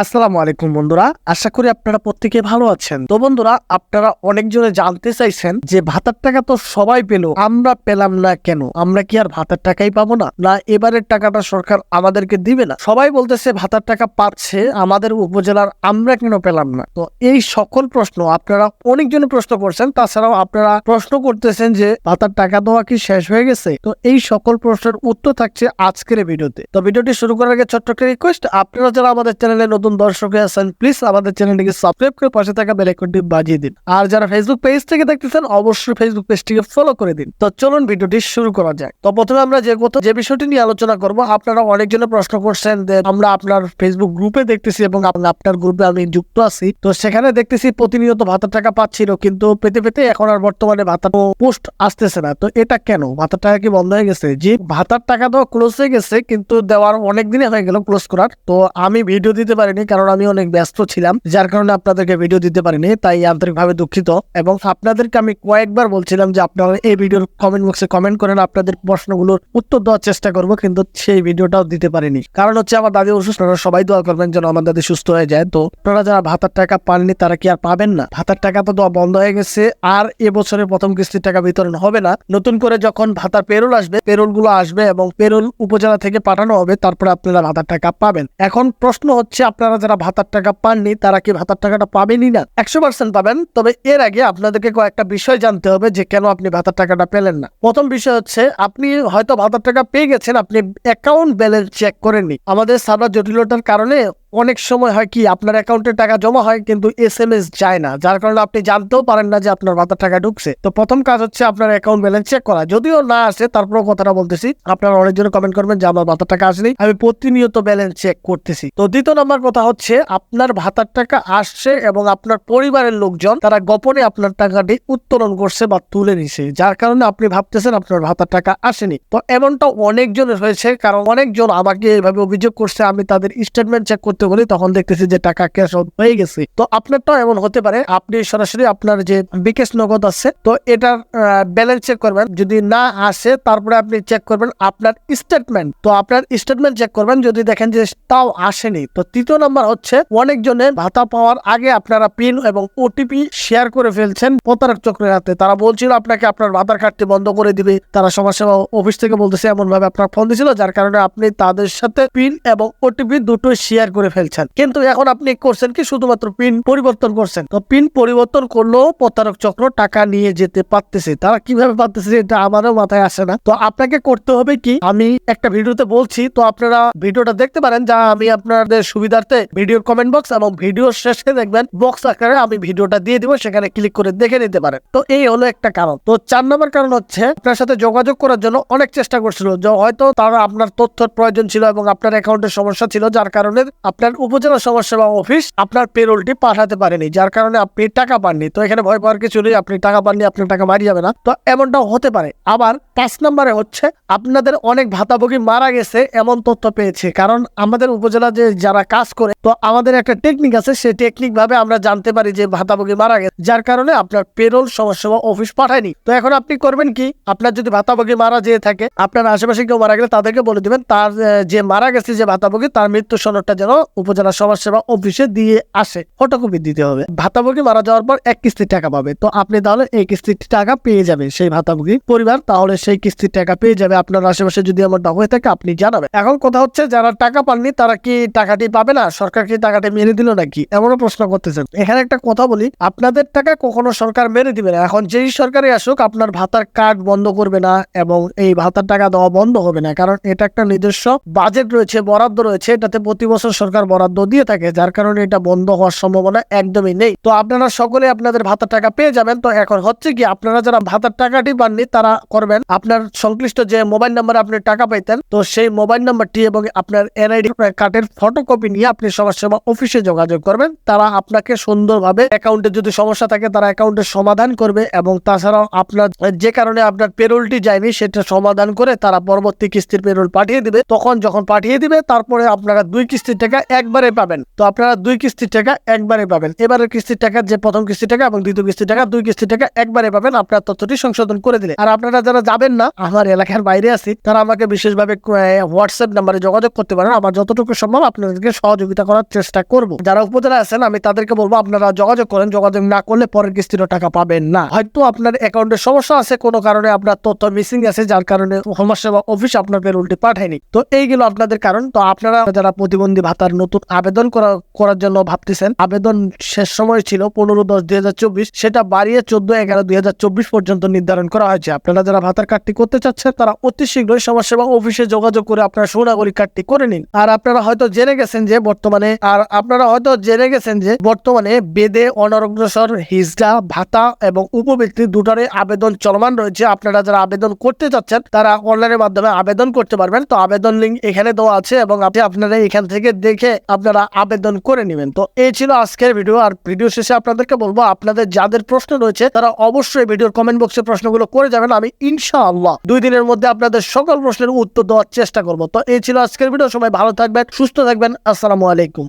আসসালামু আলাইকুম বন্ধুরা, আশা করি আপনারা প্রত্যেকে ভালো আছেন। তো বন্ধুরা, আপনারা অনেকজনে জানতে চাইছেন যে ভাতার টাকা তো সবাই পেল, আমরা পেলাম না কেন? আমরা কি আর ভাতার টাকাই পাবো না? না এবারের টাকাটা সরকার আমাদেরকে দিবে না? সবাই বলতেছে ভাতার টাকা পাচ্ছে আমাদের উপজেলার, আমরা কেন পেলাম না? তো এই সকল প্রশ্ন আপনারা অনেকজনে প্রশ্ন করছেন, তাছাড়াও আপনারা প্রশ্ন করতেছেন যে ভাতার টাকা দেওয়া কি শেষ হয়ে গেছে? তো এই সকল প্রশ্নের উত্তর থাকছে আজকের ভিডিওতে। তো ভিডিওটি শুরু করার আগে ছোট্ট একটা রিকোয়েস্ট, আপনারা যারা আমাদের চ্যানেলে নতুন দর্শক আছেন প্লিজ আমাদের চ্যানেলটিকে সাবস্ক্রাইব করে পাশে থাকা বেল আইকনটি বাজিয়ে দিন। আর যারা ফেসবুক পেজ থেকে দেখতেছেন অবশ্যই ফেসবুক পেজটিকে ফলো করে দিন। তো চলুন ভিডিওটি শুরু করা যাক। তো প্রথমে আমরা যে বিষয়টি নিয়ে আলোচনা করব, আপনারা অনেকজনে প্রশ্ন করছেন যে আমরা আপনার ফেসবুক গ্রুপে দেখতেছি এবং আপনার গ্রুপে আমি যুক্ত আছি, তো সেখানে দেখতেছি প্রতিনিয়ত ভাতার টাকা পাচ্ছিল, কিন্তু পেতে পেতে এখন আর বর্তমানে ভাতার পোস্ট আসতেছে না। তো এটা কেন? ভাতার টাকা কি বন্ধ হয়ে গেছে? যে ভাতার টাকা দেওয়া ক্লোজ হয়ে গেছে, কিন্তু দেওয়ার অনেক দিনই হয়ে গেল ক্লোজ করার। তো আমি ভিডিও দিতে পারিনি কারণ আমি অনেক ব্যস্ত ছিলাম, যার কারণে আপনাদেরকে ভিডিও দিতে পারিনি, তাই আন্তরিকভাবে দুঃখিত। এবং আপনাদেরকে আমি কয়েকবার বলছিলাম যে আপনারা এই ভিডিওর কমেন্ট বক্সে কমেন্ট করেন, আপনাদের প্রশ্নগুলোর উত্তর দেওয়ার চেষ্টা করব, কিন্তু সেই ভিডিওটাও দিতে পারিনি। কারণ হচ্ছে আমার দাদি অসুস্থ, আপনারা সবাই দোয়া করবেন যেন আমার দাদি সুস্থ হয়ে যায়। তো আপনারা যারা ভাতার টাকা পাননি তারা কি আর পাবেন না? ভাতার টাকা তো দেওয়া বন্ধ হয়ে গেছে, আর এবছরের প্রথম কিস্তির টাকা বিতরণ হবে না। নতুন করে যখন ভাতার পেরোল আসবে, পেরোল গুলো আসবে এবং পেরোল উপজেলা থেকে পাঠানো হবে, তারপরে আপনারা ভাতার টাকা পাবেন। এখন প্রশ্ন হচ্ছে, আপনারা যারা ভাতার টাকা পাননি তারা কি ভাতার টাকাটা পাবেনই না? 100% পাবেন। তবে এর আগে আপনাদেরকে কয়েকটা বিষয় জানতে হবে যে কেন আপনি ভাতার টাকাটা পেলেন না। প্রথম বিষয় হচ্ছে, আপনি হয়তো ভাতার টাকা পেয়ে গেছেন, আপনি অ্যাকাউন্ট ব্যালেন্স চেক করেননি। আমাদের সার্ভার জটিলতার কারণে অনেক সময় হয় কি, আপনার অ্যাকাউন্টে টাকা জমা হয় কিন্তু SMS যায় না, যার কারণে আপনি জানতেও পারেন না যে আপনার ভাতার টাকা ঢুকছে। তো প্রথম কাজ হচ্ছে আপনার অ্যাকাউন্ট ব্যালেন্স চেক করা। যদিও না আসে, তারপরেও কথাটা বলতেছি, আপনারা অনেকজন কমেন্ট করবেন যে আমার ভাতার টাকা আসেনি, আমি প্রতিনিয়ত ব্যালেন্স চেক করতেছি। তো দ্বিতীয় নম্বর কথা হচ্ছে, আপনার ভাতার টাকা আসছে এবং আপনার পরিবারের লোকজন তারা গোপনে আপনার টাকাটি উত্তোলন করছে বা তুলে নিছে, যার কারণে আপনি ভাবতেছেন আপনার ভাতার টাকা আসেনি। তো এমনটা অনেকজনের হয়েছে, কারণ অনেকজন আমাকে এইভাবে অভিযোগ করছে, আমি তাদের স্টেটমেন্ট চেক করতে বলি, তখন দেখতেছি যে টাকা ক্যাশ আউট হয়ে গেছে। তো আপনারটাও এমন হতে পারে, আপনি সরাসরি আপনার যে বিকাশ নগদ আছে, তো এটার ব্যালেন্স চেক করবেন, যদি না আসে তারপরে আপনি চেক করবেন আপনার স্টেটমেন্ট। তো আপনার স্টেটমেন্ট চেক করবেন, যদি দেখেন যে তাও আসেনি। তো তৃতীয় নাম্বার হচ্ছে, অনেকজনের ভাতা পাওয়ার আগে আপনারা পিন এবং OTP শেয়ার করে ফেলছেন প্রতারক চক্রের হাতে। তারা বলছিল আপনাকে আপনার ভাতার কার্ডটি বন্ধ করে দিবে, তারা সমাজসেবা অফিস থেকে বলতেছে, এমন ভাবে আপনার ফোন দিছিল, যার কারণে আপনি তাদের সাথে পিন এবং OTP দুটোই শেয়ার করে ফেলছেন। কিন্তু এখন আপনি করছেন কি, শুধুমাত্র পিন পরিবর্তন করছেন। তো পিন পরিবর্তন করলেও প্রতারক চক্র টাকা নিয়ে যেতে পারতেছে। তারা কিভাবে পারতেছে এটা আমারও মাথায় আসে না। তো আপনাকে করতে হবে কি, আমি একটা ভিডিওতে বলছি, তো আপনারা ভিডিওটা দেখতে পারেন, যা আমি আপনাদের সুবিধার্থে ভিডিওর কমেন্ট বক্স এবং ভিডিওর শেষে দেখবেন বক্স আকারে আমি ভিডিওটা দিয়ে দিব, সেখানে ক্লিক করে দেখে নিতে পারেন। তো এই হলো একটা কারণ। তো 4 নম্বর কারণ হচ্ছে, আপনার সাথে যোগাযোগ করার জন্য অনেক চেষ্টা করছিল, যে হয়তো তারা আপনার তথ্যের প্রয়োজন ছিল এবং আপনার অ্যাকাউন্টের সমস্যা ছিল, যার কারণে আপনার উপজেলা সমাজসেবা অফিস আপনার পেরোলটি পাঠাতে পারেনি, যার কারণে আপনি টাকা পাননি। তো এখানে ভয় পাওয়ার কিছু নেই, আপনি টাকা পাননি, আপনার টাকা মারি যাবে না। তো এমনটাও হতে পারে। আবার 5 নম্বরে হচ্ছে, আপনাদের অনেক ভাতাভোগী মারা গেছে এমন তথ্য পেয়েছে, কারণ আমাদের উপজেলা যে যারা কাজ করে, তো আমাদের একটা টেকনিক আছে, সেই টেকনিক ভাবে আমরা জানতে পারি যে ভাতাভোগী মারা গেছে, যার কারণে আপনার পেরোল সমাজসেবা অফিস পাঠায়নি। তো এখন আপনি করবেন কি, আপনার যদি ভাতাভোগী মারা যেয়ে থাকে, আপনার আশেপাশে কেউ মারা গেলে তাদেরকে বলে দিবেন তার যে মারা গেছে যে ভাতাভোগী, তার মৃত্যু সনদটা যেন উপজেলা সমাজসেবা অফিসে দিয়ে আসে, ফটোকপি দিতে হবে। ভাতাভোগী মারা যাওয়ার পর এক কিস্তির টাকা পাবে। তো আপনি তাহলে এই কিস্তির টাকা পেয়ে যাবে সেই ভাতাভোগী পরিবার, তাহলে সেই কিস্তির টাকা পেয়ে যাবে। আপনার আশেপাশে যদি এমনটা হয়ে থাকে আপনি জানাবেন। এখন কথা হচ্ছে, যারা টাকা পাননি তারা কি টাকাটি পাবে না? সরকার কি টাকাটি মেরে দিল নাকি, এমনও প্রশ্ন করতেছেন। এখানে একটা কথা বলি, আপনাদের টাকা কখনো সরকার মেরে দিবে না। এখন যেই সরকারই আসুক, আপনার ভাতার কার্ড বন্ধ করবে না এবং এই ভাতার টাকা দেওয়া বন্ধ হবে না, কারণ এটা একটা নিজস্ব বাজেট রয়েছে, বরাদ্দ রয়েছে, এটাতে প্রতি বছর সরকার বরাদ্দ দিয়ে থাকে, যার কারণে এটা বন্ধ হওয়ার সম্ভাবনা একদমই নেই। তো আপনারা সকলে আপনাদের ভাতার টাকা পেয়ে যাবেন। তো এখন হচ্ছে কি, আপনারা যারা ভাতার টাকাটি পাননি তারা করবেন, আপনার সংশ্লিষ্ট যে মোবাইল নাম্বারে আপনি টাকা পাইতেন, তো সেই মোবাইল নাম্বারটি এবং আপনার NID কার্ডের ফটোকপি নিয়ে আপনি সমাজসেবা অফিসে যোগাযোগ করবেন। তারা আপনাকে সুন্দরভাবে, অ্যাকাউন্টে যদি সমস্যা থাকে তারা অ্যাকাউন্টের সমাধান করবে, এবং তাছাড়াও আপনার যে কারণে আপনার পেরোলটি যায়নি সেটা সমাধান করে তারা পরবর্তী কিস্তির পেরোল পাঠিয়ে দিবে। তখন যখন পাঠিয়ে দিবে, তারপরে আপনারা 2 কিস্তির টাকা একবারে পাবেন। তো আপনারা 2 কিস্তির টাকা একবারে পাবেন। এবারের কিস্তির টাকা, যে প্রথম কিস্তির টাকা এবং দ্বিতীয় কিস্তির টাকা, 2 কিস্তির টাকা একবারে পাবেন, আপনার তথ্যটি সংশোধন করে দিলে। আর আপনারা যারা যাবেন না, আমার এলাকার বাইরে আছি, তারা আমাকে বিশেষভাবে হোয়াটসঅ্যাপ নাম্বারে যোগাযোগ করতে পারেন। আমার যতটুকু সম্ভব আপনাদেরকে সহযোগিতা সহযোগিতা করার চেষ্টা করব। যারা উপজেলায় আছেন আমি তাদেরকে বলবো আপনারা যোগাযোগ করেন, যোগাযোগ না করলে পরের কিস্তিরও টাকা পাবেন না। হয়তো আপনার অ্যাকাউন্টে সমস্যা আছে, কোনো কারণে আপনার তথ্য মিসিং আছে, যার কারণে সমাজসেবা অফিস আপনার পেরোলটি পাঠায়নি। তো এইগুলো আপনাদের কারণ। তো আপনারা যারা প্রতিবন্ধী ভাতার নতুন আবেদন করার জন্য ভাবতেছেন, আবেদন শেষ সময় ছিল 15/10/2024, সেটা বাড়িয়ে 14/11/2024 পর্যন্ত নির্ধারণ করা হয়েছে। আপনারা যারা ভাতার কার্ডটি করতে চাচ্ছেন তারা অতি শীঘ্রই সমাজসেবা অফিসে যোগাযোগ করে আপনার সুনাগরিক কার্ডটি করে নিন। আর আপনারা হয়তো জেনে গেছেন যে বর্তমানে বেদে, অনগ্রসর, হিজড়া ভাতা এবং উপবৃত্তি দুটারে আবেদন চলমান রয়েছে। আপনারা যারা আবেদন করতে চাচ্ছেন তারা অনলাইনের মাধ্যমে আবেদন করতে পারবেন। তো আবেদন লিঙ্ক এখানে দেওয়া আছে এবং আপনারা এখান থেকে দেখে আপনারা আবেদন করে নেবেন। তো এই ছিল আজকের ভিডিও। আর ভিডিও শেষে আপনাদেরকে বলবো, আপনাদের যাদের প্রশ্ন রয়েছে তারা অবশ্যই ভিডিওর কমেন্ট বক্সে প্রশ্নগুলো করে যাবেন। আমি ইনশাআল্লাহ 2 দিনের মধ্যে আপনাদের সকল প্রশ্নের উত্তর দেওয়ার চেষ্টা করব। তো এই ছিল আজকের ভিডিও। সবাই ভালো থাকবেন, সুস্থ থাকবেন। আসসালামু আলাইকুম।